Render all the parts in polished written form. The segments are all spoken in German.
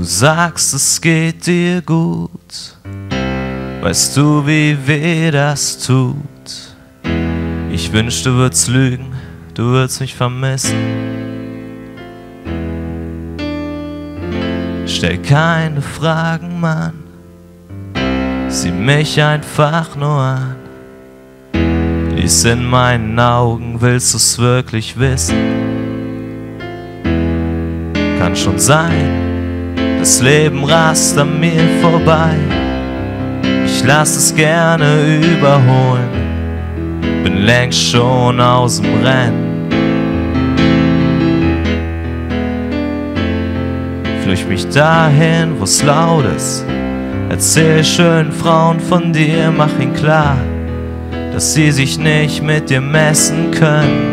Du sagst, es geht dir gut. Weißt du, wie weh das tut? Ich wünsch, du würdest lügen, du würdest mich vermissen. Stell keine Fragen, Mann, sieh mich einfach nur an. Lies in meinen Augen, willst du's wirklich wissen? Kann schon sein, das Leben rast an mir vorbei. Ich lass es gerne überholen, bin längst schon aus dem Rennen. Flücht mich dahin, wo's laut ist. Erzähl schönen Frauen von dir, mach ihnen klar, dass sie sich nicht mit dir messen können.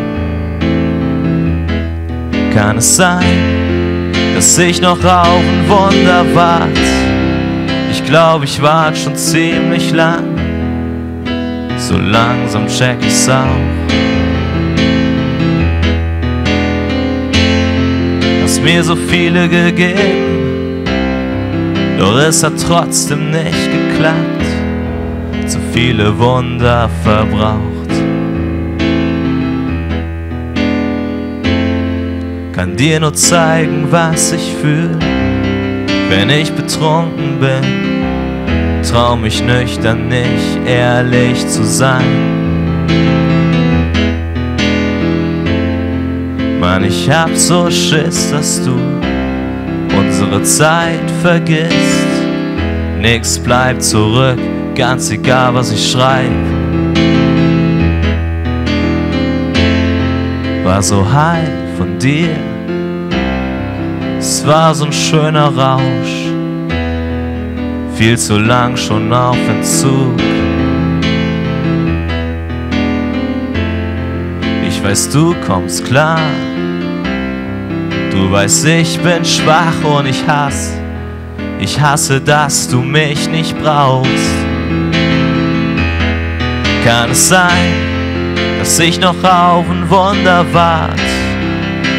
Kann es sein, dass ich noch auf ein Wunder wart? Ich glaub, ich wart schon ziemlich lang. So langsam check ich's auch. Hast mir so viele gegeben, doch es hat trotzdem nicht geklappt. Zu viele Wunder verbraucht. Kann dir nur zeigen, was ich fühl, wenn ich betrunken bin. Trau mich nüchtern nicht, ehrlich zu sein. Mann, ich hab so Schiss, dass du unsere Zeit vergisst. Nix bleibt zurück, ganz egal, was ich schreib. War so halb von dir, es war so ein schöner Rausch. Viel zu lang schon auf Entzug. Ich weiß, du kommst klar. Du weißt, ich bin schwach und ich hasse, dass du mich nicht brauchst. Kann es sein, dass ich noch auf ein Wunder wart?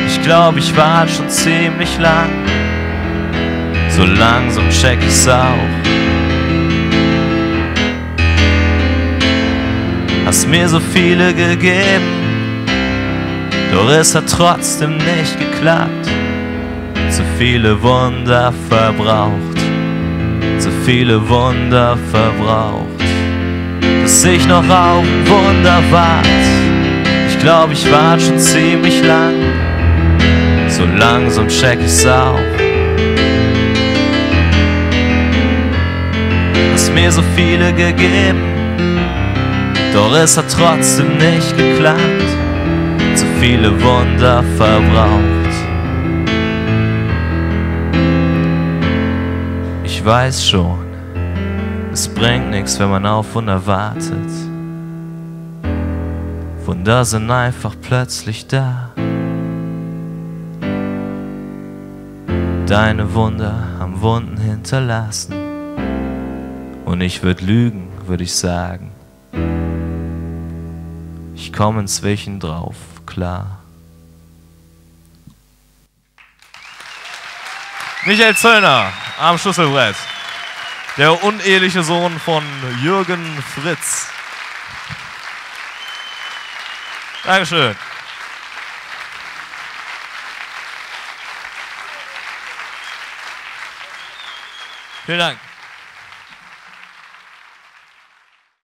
Ich glaub, ich wart schon ziemlich lang. So langsam check ich's auch. Hast mir so viele gegeben, doch es hat trotzdem nicht geklappt. Zu viele Wunder verbraucht, zu viele Wunder verbraucht. Dass ich noch auf ein Wunder wart, ich glaub, ich wart schon ziemlich lang. So langsam check ich's auch. Hast mir so viele gegeben, doch es hat trotzdem nicht geklappt. Zu viele Wunder verbraucht. Ich weiß schon, es bringt nichts, wenn man auf Wunder wartet. Wunder sind einfach plötzlich da. Deine Wunder haben Wunden hinterlassen. Und ich würd lügen, würd ich sagen. Ich komm inzwischen drauf klar. Michael Zöllner am Schlüsselbrett. Der uneheliche Sohn von Jürgen Fritz. Dankeschön. Vielen Dank.